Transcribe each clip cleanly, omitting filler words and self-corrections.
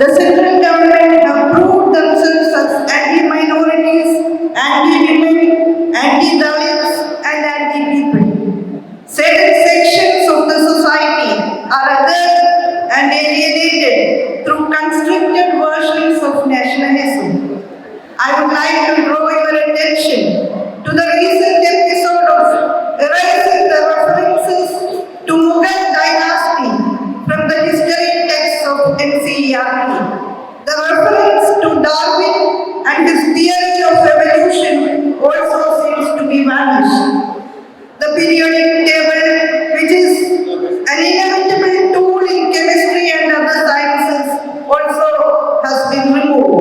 The central government have proved themselves as anti-minorities, anti-women, anti-Dalits, and anti-people. Certain sections of the society are othered and alienated through constructed versions of nationalism. I would like to draw your attention to the recent episode of erasing the references to Mughal dynasty from the history texts of NCERT. The reference to Darwin and his theory of evolution also seems to be vanished. The periodic table, which is an inevitable tool in chemistry and other sciences, also has been removed.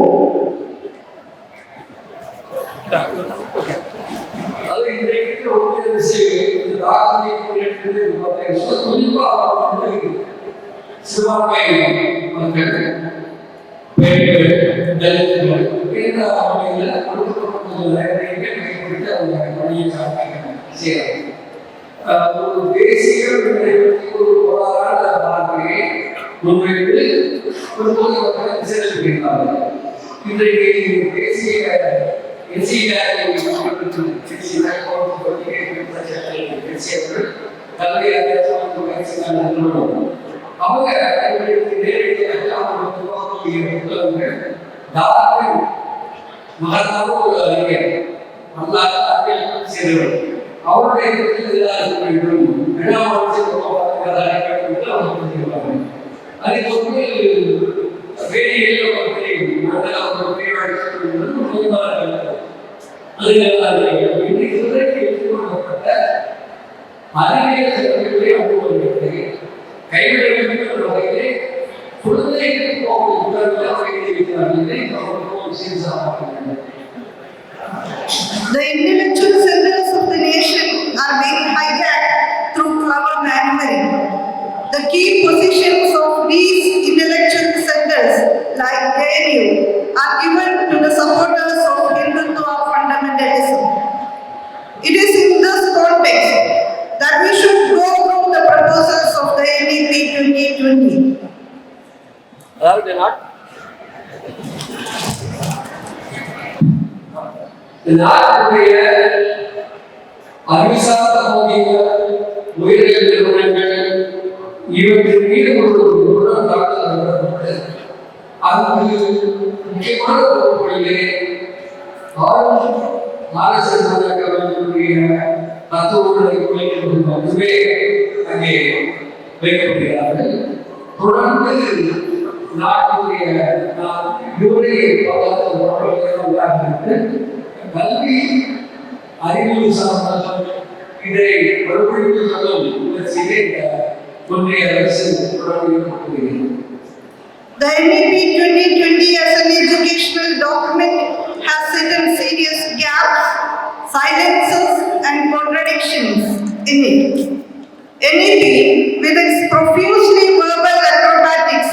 தேசிய ஒரு போராட பார்வையை முன்வைத்து ஒரு பொது மக்கள் சேர்த்திருக்கிறார்கள். இன்றைக்கு தேசிய அவங்க நேரடியாக மகத்தாவும் அறிஞர் சேர்ந்தவர். அவருடைய வேண்டும் அதை கொண்டு வேலையில் அறிவியல் சட்டங்களை அனுபவத்தை கைவிட வேண்டும் என்ற வகையிலே குழந்தைகளுக்கு The intellectual centers of the nation are being hijacked through clever maneuvering. The key positions of these intellectual centers, like ANU, are given to the supporters of Hindutva fundamentalism. It is in this context that we should go through the proposals of the NEP 2020. நாட்டுடைய அறிவுசார்ந்த மோதிகள் உயிரியல் நிறுவனங்கள் இவற்றின் மீது ஒரு தாக்குதல் அங்கு முக்கியமான பொருட்களிலே தத்துவங்களை மட்டுமே அங்கே வைக்கப்படுகிறார்கள். தொடர்ந்து நாட்டுடைய இதுவரை கல்வி அறிவியல் சார்ந்த இதை வலுப்படுத்துவதும் முயற்சியிலே ஒன்றிய அரசு தொடர்ந்து ஈடுபட்டுள்ளது. The NEP 2020 as an educational document has certain serious gaps, silences and contradictions in it. NEP, with its profusely verbal acrobatics,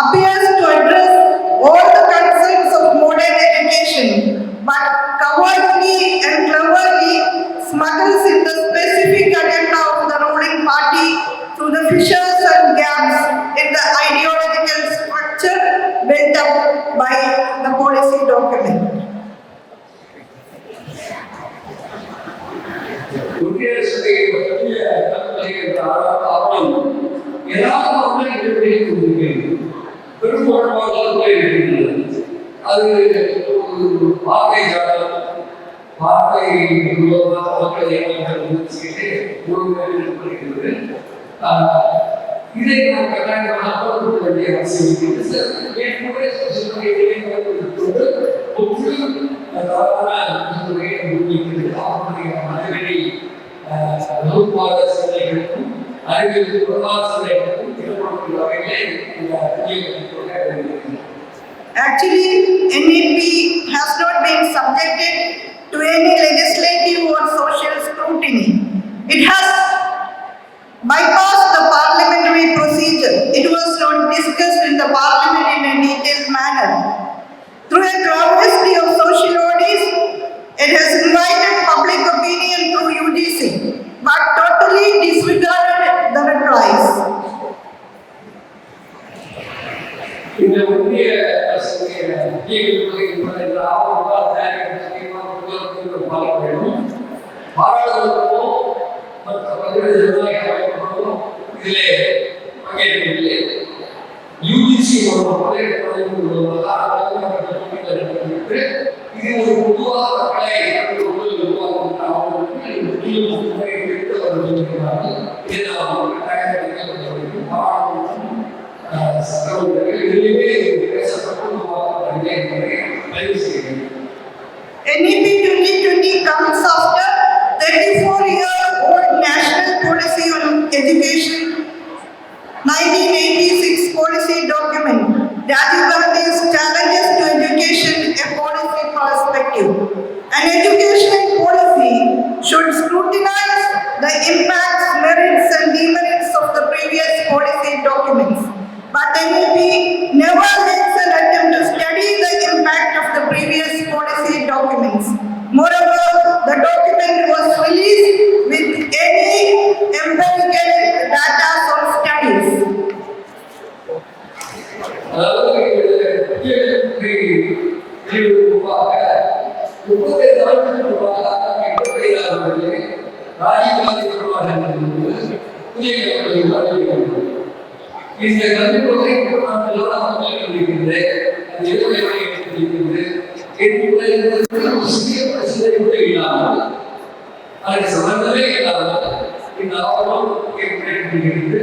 appears to address all the concerns of modern education, but covertly and cleverly smuggles in the specific agenda of the ruling party through the fissures and gaps in the ideological structure built up by the policy document. இதை நாம் கட்டாயமாக பொறுத்து வேண்டிய அவசியம் இருக்கிறது. Actually, NEP has not been subjected to any legislative or social scrutiny. It has bypassed the parliamentary procedure. It was not discussed in the parliament in a detailed manner. Through a travesty of social audits, it has invited public opinion through UGC, but totally disregarded the replies. இந்த ஒன்றிய NEP 2020 comes after 34-year-old National Policy on Education 1986 policy document, Rajiv Gandhi's Challenges to Education, a Policy Perspective. An educational policy should scrutinize the impacts, merits and demerits of the previous policy documents. But NEP never makes an attempt to study the impact of the previous policy documents. Moreover, the document was released with any empirical data or studies. இந்த கல்விக்கொள்கை சிறிய பிரச்சனை கூட இல்லாமல் அதற்கு சம்பந்தமே இல்லாமல் இந்த ஆவணம் ஏற்படுகிறது.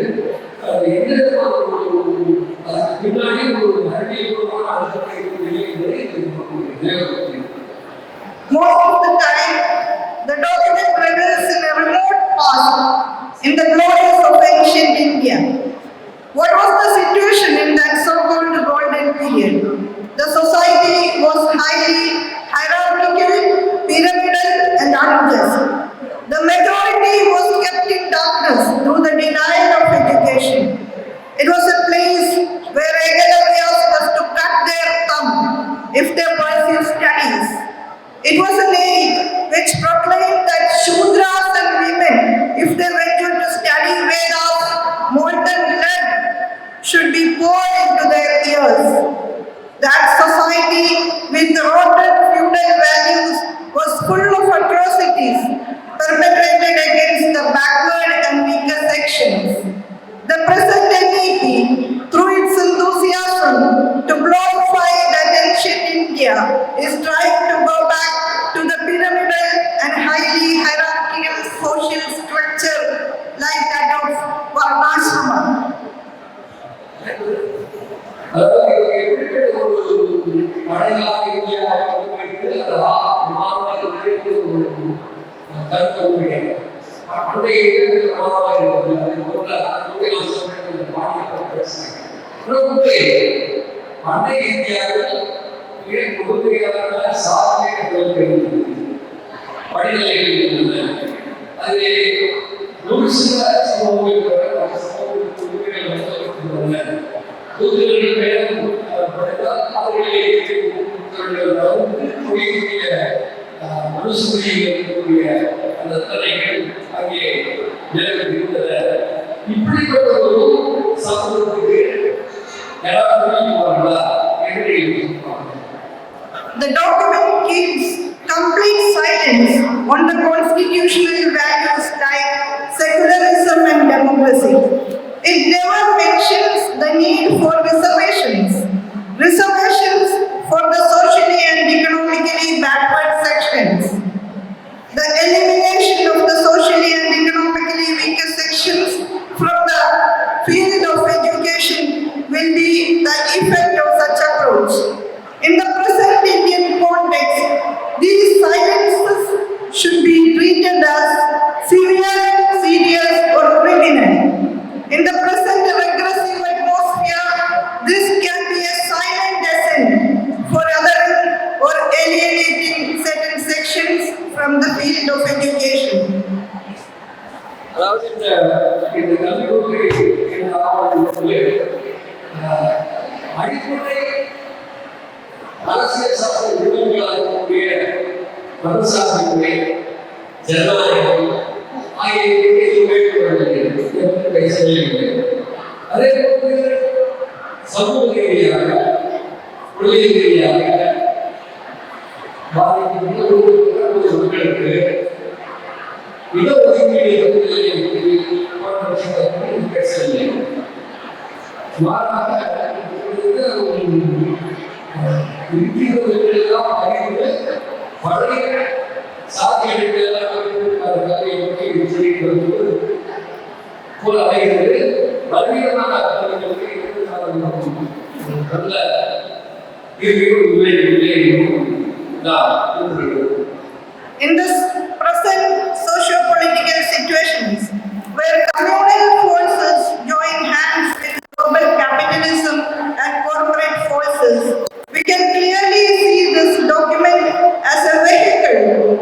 எந்த அதுக்கு பின்னாடி ஒரு அறிவியல்பூர்வமான அர்த்தத்தை என்பதை Most of the time, the document reveals in a remote past in the glories of ancient India. What was the situation in that so-called golden period? The society was highly hierarchical, pyramidal and unjust. The majority was kept in darkness through the denial of education. It was a place where Egalavyas was to cut their thumb if they pursue studies. It was an age which proclaimed that Shudras and women, if they ventured to study Vedas, molten lead should be poured into their ears. That society with rotten feudal values was full of atrocities perpetrated against the backward and weaker sections. The present NEP, through its enthusiasm to glorify that ancient India, is trying to go back to the pyramidal and highly hierarchical social structure like that of Varnashrama. பண்டைய இந்தியாவில் பொதுமையான சாதனைகள் படிநிலைகள் இருந்தன. அது ஒரு சில சமூகங்கள் மனுஷனுடைய அந்த தலைகள் அங்கே நிலவிருந்தன. இப்படிப்பட்ட ஒரு சமூகத்துக்கு The document keeps complete silence on the constitutional values like secularism and democracy. It never mentions the need for reservations for the socially and economically backward sections. The elimination of the socially and economically weaker sections from the field of education will be the effect of such approach. In the present Indian context, these silences should be treated as severe, serious or criminal. In the present regressive atmosphere, this can be a silent assent for othering or alienating certain sections from the field of education. அதாவது இந்த கல்விக்கொள்கை அடிப்படை அரசியல் சாசன விருதுகளாக இருக்கக்கூடிய மதசார்புகளை ஜனநாயகம் ஆகியவற்றை பேசவில்லை. அதே போன்று சமூக ரீதியாக, தொழில் ரீதியாக மாறாக இருக்கிறதெல்லாம் அறிந்து பழைய சாத்தியங்கள் போல அடைகிறது பலவீனமான நல்ல In this present socio-political situations, where communal forces join hands with global capitalism and corporate forces, we can clearly see this document as a vehicle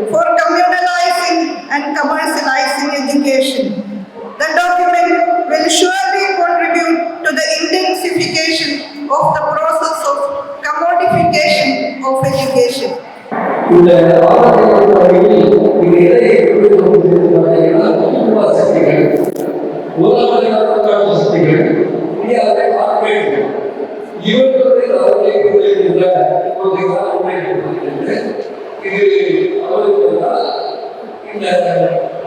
for communalizing and commercializing education. The document will surely contribute to the intensification of the process of commodification of education. இந்த ஆராய்ச்சியில் இது எதை சக்திகள் இந்தியாவை corporate இவர்களுடைய அவர்களை கொண்டிருக்கின்ற இது அவர்களுக்கு இந்த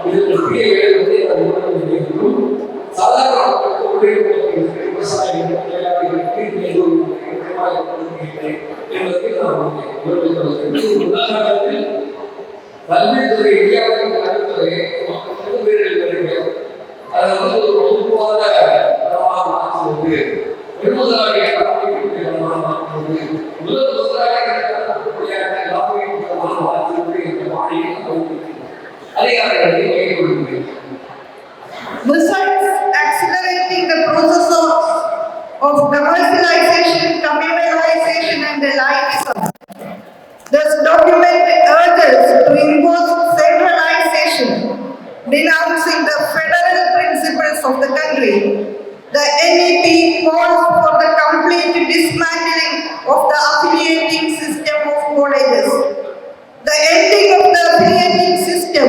இதனுடைய வேலைகளை சாதாரண விவசாயிகள் உதாரணத்தில் கல்வித்துறை இந்தியாவின் கல்வித்துறை அதை வந்து ஒரு பொதுவான மாற்றுவது பெருமுதலாளியை மாற்றுவது முதல் மாற்றுவது என்ற மாநிலம் அதிகாரிகளை கைகொள்வது. Besides accelerating the process of commercialization, communalization and LIKEism, this document urges to impose centralization, denouncing the federal principles of the country. The NEP calls for the complete dismantling of the affiliating system of colleges. The ending of the affiliating system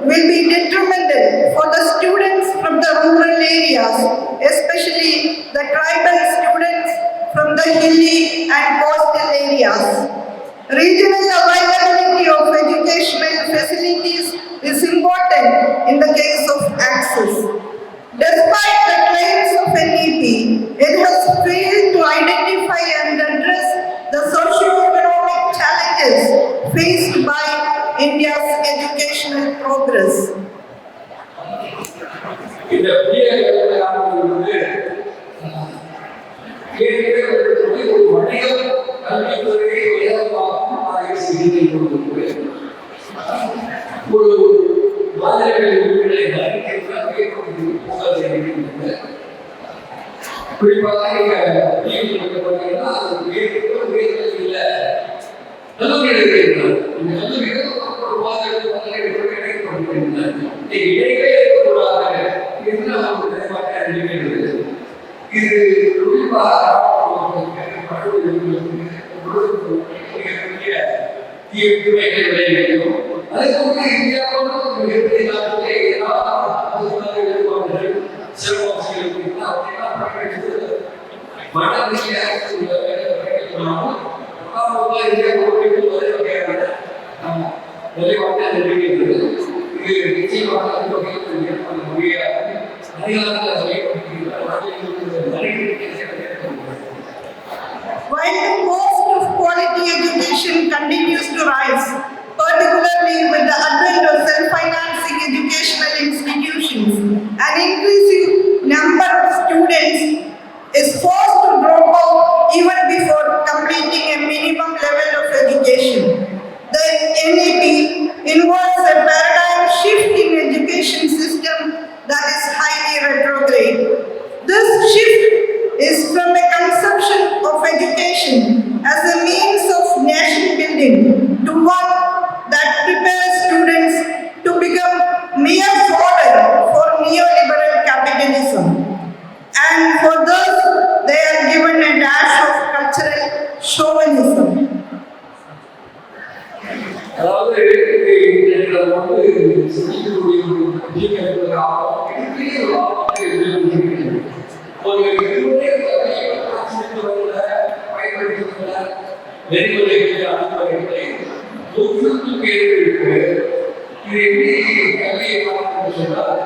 will be detrimental for the students from the rural areas, especially the tribal students from the hilly and coastal areas. Regional availability of educational facilities is important in the case of access. Despite the claims of NEP, it has failed to identify and address the socio-economic challenges faced by India's educational progress. இந்த புதிய ஒரு வணிகம் கல்வித்துறையை ஒரு மாதிரி குறிப்பாக இது While the cost of quality education continues to rise, particularly with the advent of self-financing educational institutions, an increasing number of students is forced to drop out even before completing a minimum level of education. The NEP involves a paradigm shift in education system that is highly retrograde. This shift is from a conception of education as a means of nation building to one that prepares students to become mere fodder for neoliberal capitalism. And for this, they are given a dash of cultural chauvinism. இது எப்படி சொன்னால்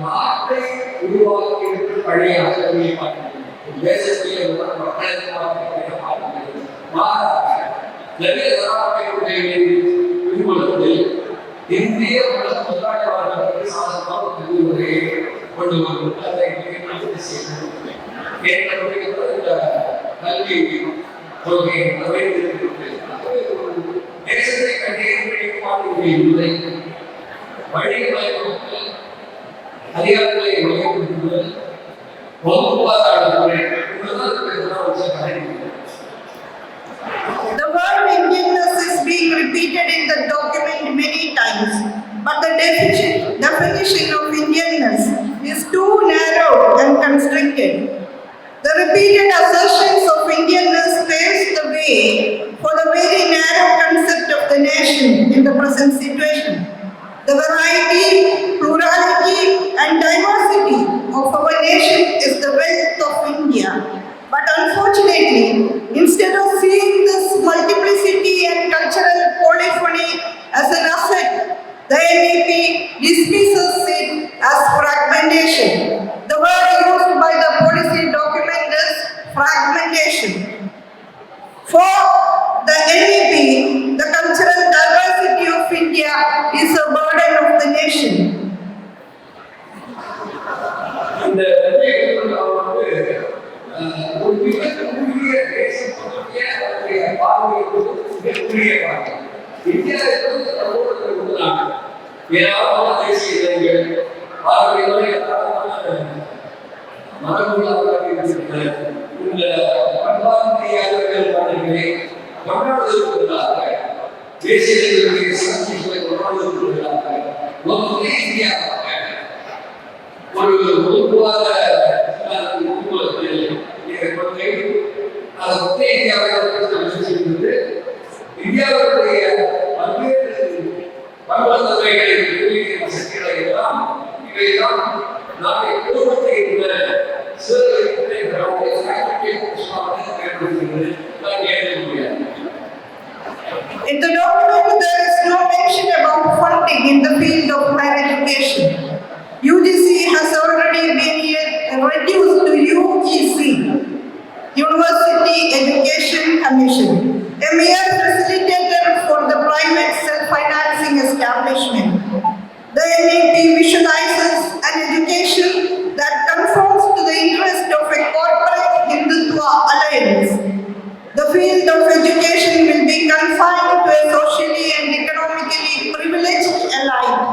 நாட்டை உருவாக்கி பழைய ஆசிரியர்களை பார்க்கணும், தேசத்திலே உள்ள மக்களை பார்க்கணும். மாறாக நிறைய தரப்படைய விரும்புவதில் இந்திய முதலாளிவாதத்திற்கு சாதகமாக கல்விமுறையை கொண்டு வரும் அதை கல்வி கொள்கை தேசத்தை கண்டிப்பாக வழிகளை அதிகாரங்களை வழிபடுத்துதல் The word Indianness is being repeated in the document many times, but the definition of Indianness is too narrow and constricted. The repeated assertions of Indianness paves the way for the very narrow concept of the nation in the present situation. The variety, plurality and diversity of our nation is the wealth of India. But unfortunately, instead of seeing this multiplicity and cultural polyphony as an asset, the NEP dismisses it as fragmentation. The word used by the policy document is fragmentation. For the NEP, the cultural diversity of India is a burden of the nation. In the document, there is no mention about funding in the field of higher education. UGC has already been reduced to UEC, University Education Commission, a mere facilitator for the private self-financing establishment. The NEP visualizes an education that conforms to the interest of a corporate Hindutva alliance. The field of education will be confined to a socially and economically privileged elite.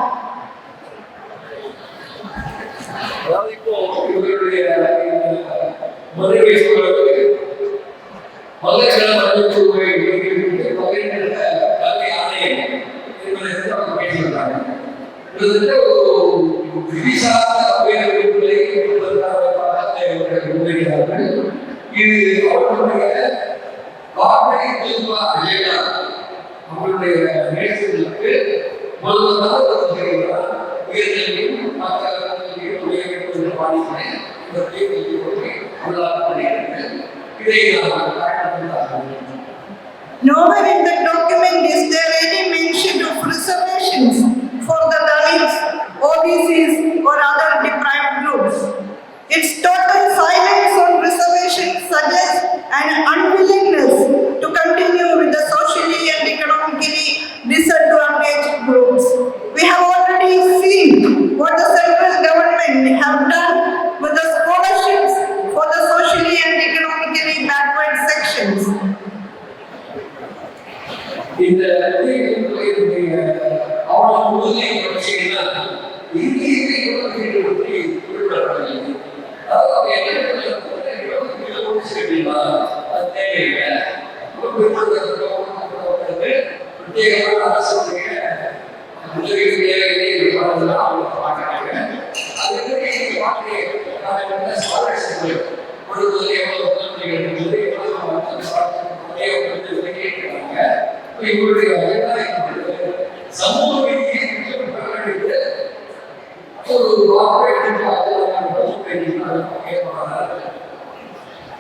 Nowhere in the document is there any mention of reservations for the Dalits, OBCs or other deprived groups. Its total silence on reservations suggests an unwillingness to continue with the socially and economically disadvantaged groups. We have already seen what the central government have done with the scholarships for the socially and economically backward sections. In the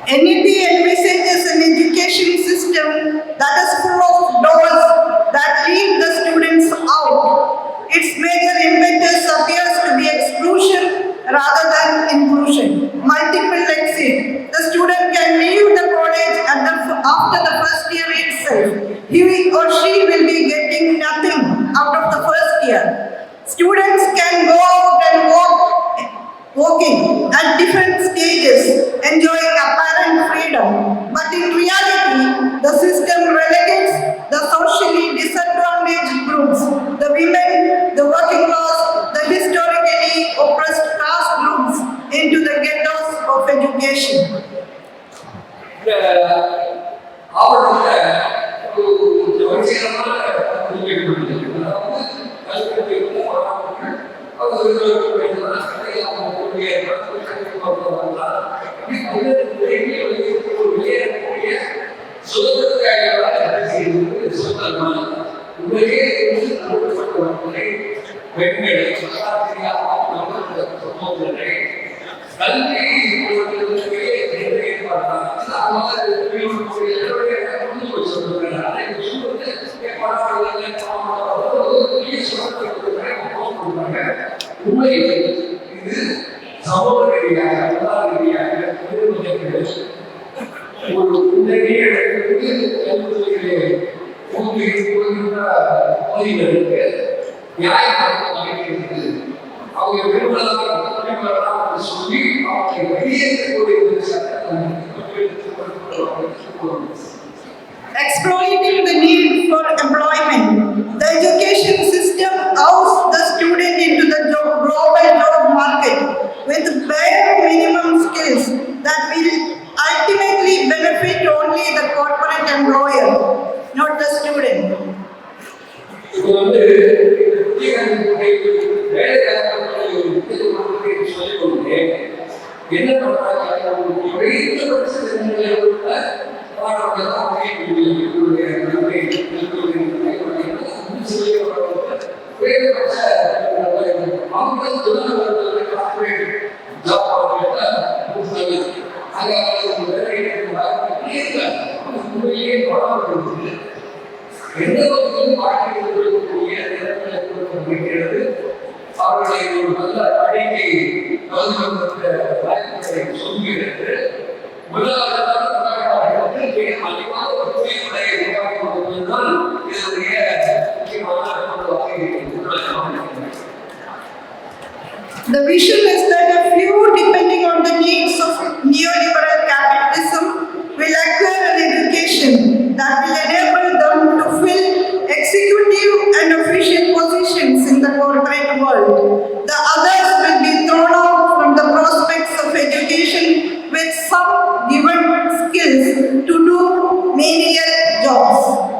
NEP envisages an education system that is full of doors that lead the students out. Its major impetus are can go out and walking at different stages, enjoying apparent freedom. But in reality, the system relegates the socially disadvantaged groups, the women, the working class, the historically oppressed caste groups into the ghettos of education. Exploiting the need for employment, the education system outs the student into the global job market with bare minimum skills that will ultimately benefit only the corporate employer, not the student. The vision is that a few, depending on the needs of neoliberal capitalism, will acquire an education that will enable them to fill executive and official positions in the corporate world. The others will be thrown out from the prospects of education with some given skills to do menial jobs.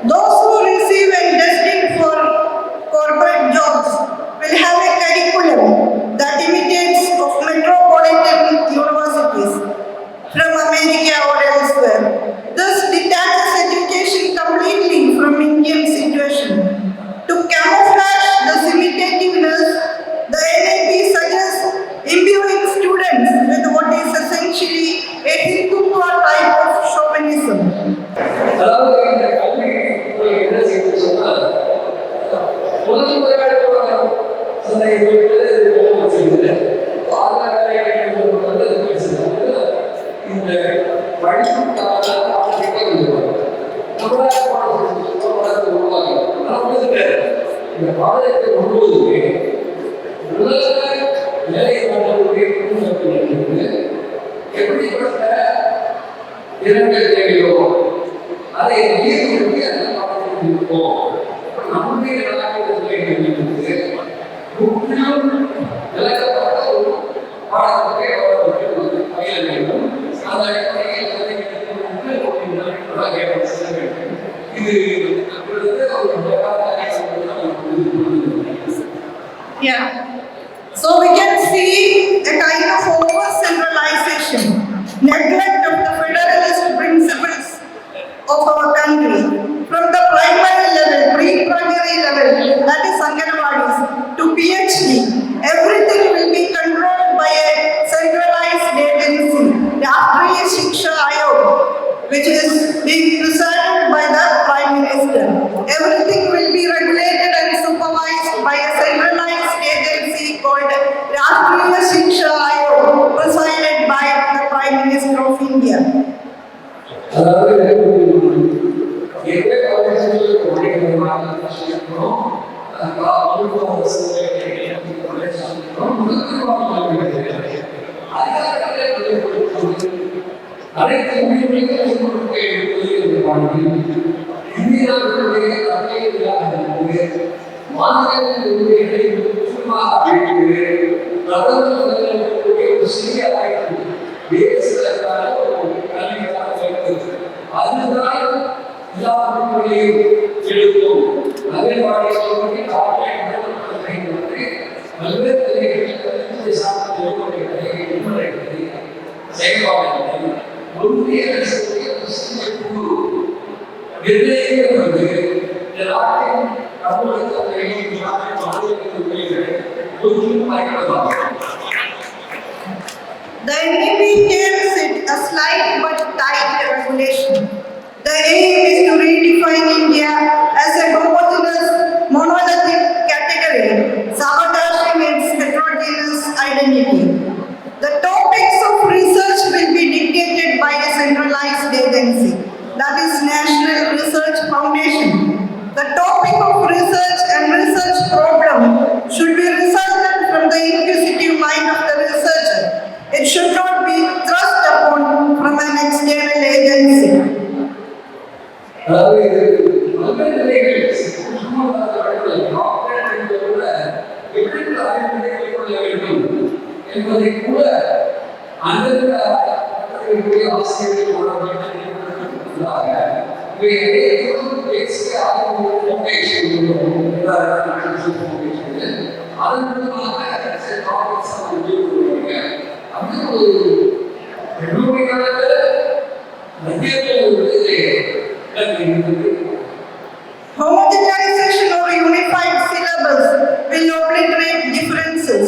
Those who receive and destined for corporate jobs will have a curriculum that imitates of metropolitan universities from America or elsewhere. This detaches education completely from Indian situation. To camouflage this imitativeness, the NIP suggests imbuing students with what is essentially a Hindutva type of chauvinism. Yeah. So we can see a kind of over-centralization. India. அதாவது ஏற்கனவே அனைத்து இந்தியாவுடைய மாநிலங்களுடைய சிறிய அதுதான் எல்லாருடைய எழுத்தும் அதே வாழ்க்கை பல்வேறு செயல்பாடுகளை ஒன்றிய நிர்ணயிக்கிறது இந்த நாட்டின் The NEP takes it a slight but tight regulation. The aim is to redefine India as a homogeneous, monolithic category, sabotaging its heterogeneous identity. The topics of research will be dictated by a centralized agency, that is National Research Foundation. The topic of research and research problem should be resultant from the inquisitive mind of the researcher. It should not be thrust upon from an external agency. Homogenization or unified syllabus will obliterate differences.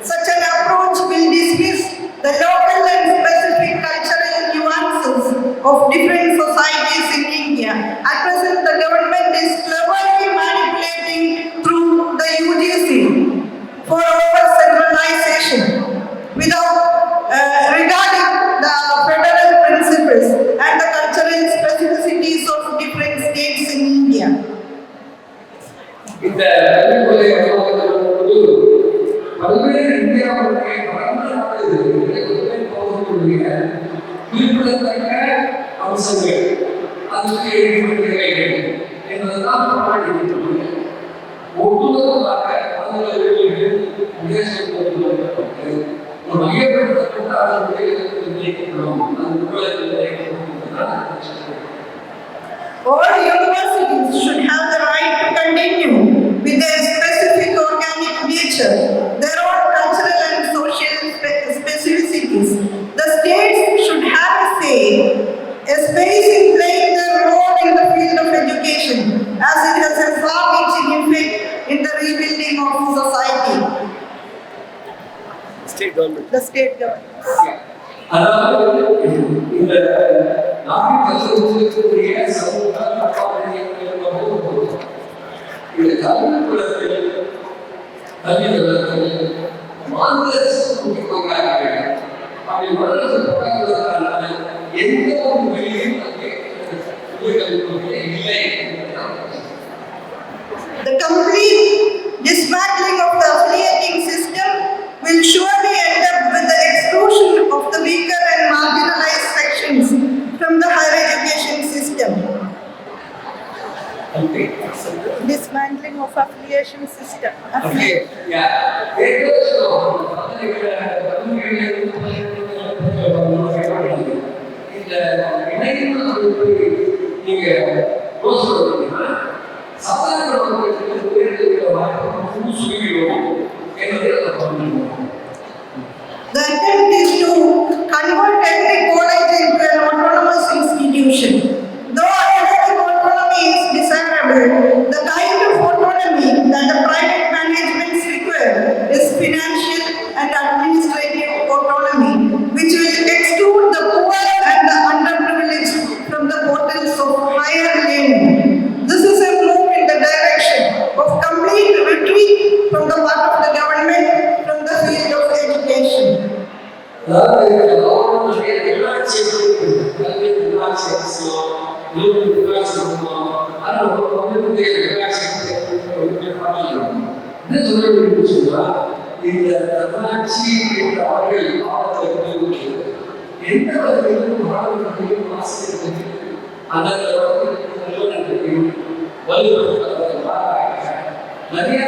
Such an approach will dismiss the local and specific cultural nuances of different societies in India. At present, the government is cleverly manipulating through the UGC for over-centralization without regarding the federal principles and the cultural specificities of different states in India. இந்த பல்வேறு இந்தியாவுடைய பரந்த குறிப்பிடத்தக்க அம்சங்கள் அதுக்கு எழுதியிருக்கிறீர்கள் என்பதுதான் போராடிவிட்டுள்ளது. ஒட்டுமொத்தமாக ஒரு மையப்படுத்தப்பட்ட அதனுடைய All universities should have the right to continue with their specific organic nature, their own cultural and social specificities. The states should have a say, a space in playing their role in the field of education, as it has a far-reaching effect in the rebuilding of society. State government. The state government. அதாவது இந்த நாட்டின் கல்விக்குரிய சமூக இந்த கல்விக்குலத்தில் மாநில முக்கியமாக அப்படி வளர்வதற்கான எந்த ஒரு வழியும் இல்லை. The complete dismantling of the affiliating system will surely end up with the exclusion of the weaker and marginalized sections from the higher education system. Okay. Dismantling of affiliation system. Okay. Yeah. The attempt is to convert every college into an autonomous institution. Though academic autonomy is desirable, the kind of autonomy that the private managements require is financial and administrative autonomy, which will exclude the poor and the underprivileged from the portals of higher learning. இந்த தன்னாட்சி என்ற அவர்கள் ஆபத்தில் எந்த வகையிலும் மாணவர்களையும் ஆசிரியர்களுக்கு அந்த நிறைய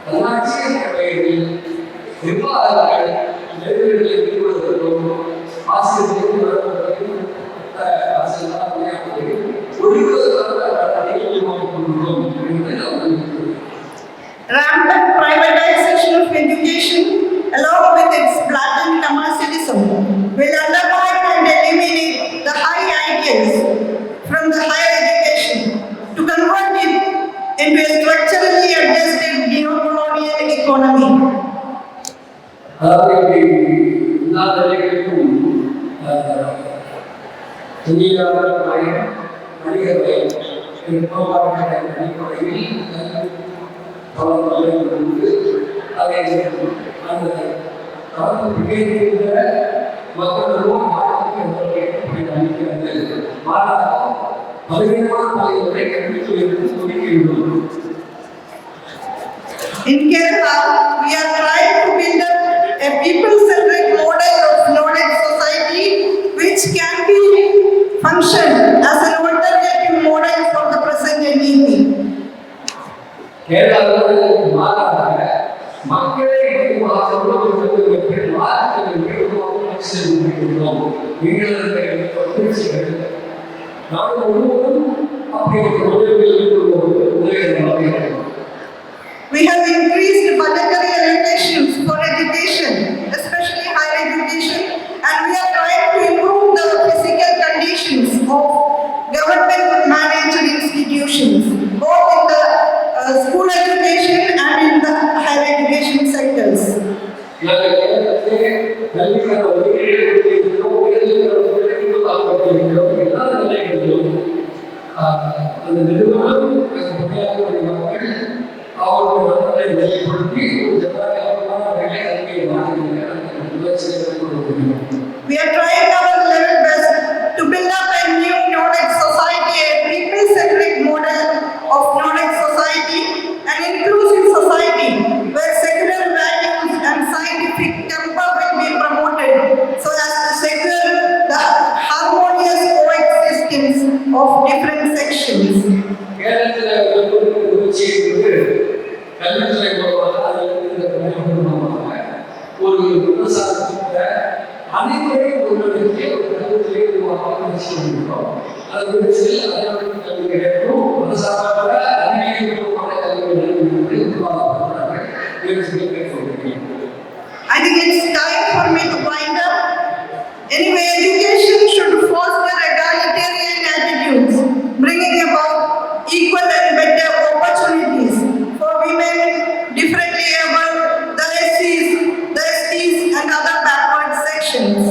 தன்னாட்சி என்ற பெயரில் நிர்வாகங்கள் நெருக்கடிகளை ஈடுபடுவதற்கும் ஆசிரியர்களுக்கும் Rampant privatization of education, along with its blatant commercialism, will undermine and eliminate the high ideals from the higher education to convert it into a structurally adjusted neo-colonial economy. In Kerala, we are trying to build up a people-centric model of knowledge society which can be function as an alternative model for the present NEP. We have increased budgetary allocations for education, especially higher education, and we are trying to improve the physical conditions of government-managed institutions, both in the school education and in the higher education sectors. We are trying our level best to build up a new knowledge society, a people-centric model of knowledge society, an inclusive society where secular values and scientific temper will be promoted so as to secure the harmonious coexistence of different sections. I think it's time for me to wind up. Anyway, education should foster egalitarian attitudes, bringing about equal and better opportunities for women, differently able, the SCs, the STs and other backward sections.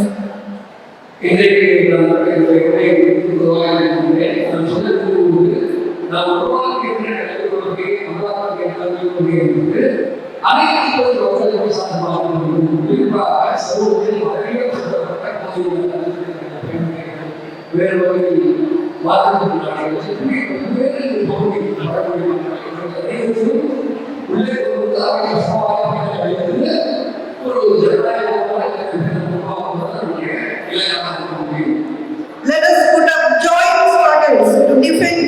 Let us put up joint struggles to defend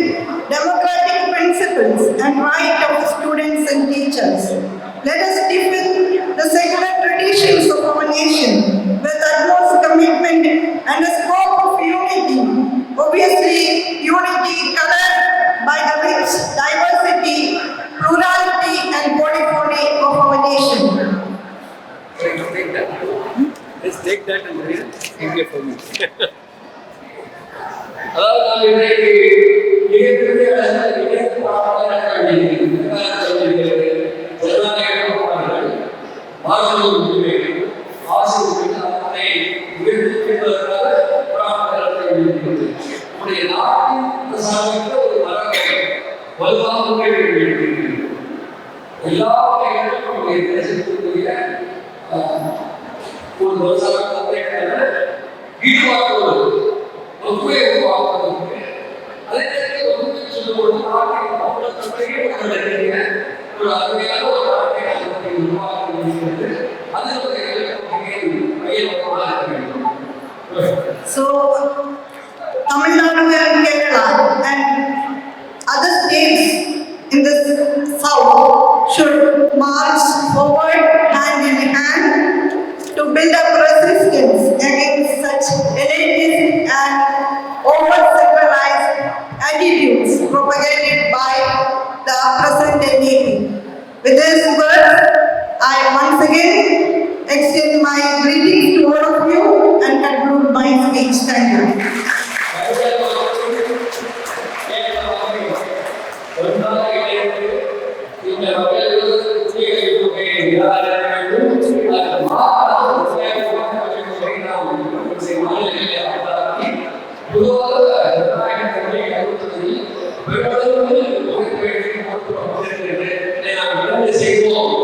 democratic principles and right of students and teachers. Let us defend the secular traditions of our nation with utmost commitment and a scope of unity. Obviously, unity colored by the rich diversity, plurality and polyphony of our nation. Let's take that and read it. Easier for me. ஈடுபாட்டோடு ஒப்புமை உருவாக்குவதற்கு அதே நேரத்தில் ஒப்புமை சொல்லும்போது ஒரு அருமையான ஒரு வாழ்க்கையை உருவாக்க முடிகிறது. அது ஒரு மையமாக இருக்க வேண்டும். So, Tamil Nadu and Kerala and other states in the south should march forward hand in hand to build up resistance against such elitist and over-centralized attitudes propagated by the present NEP. With these words, I once again extend my greetings to all of you and conclude my speech. Thank you. செய்வோம்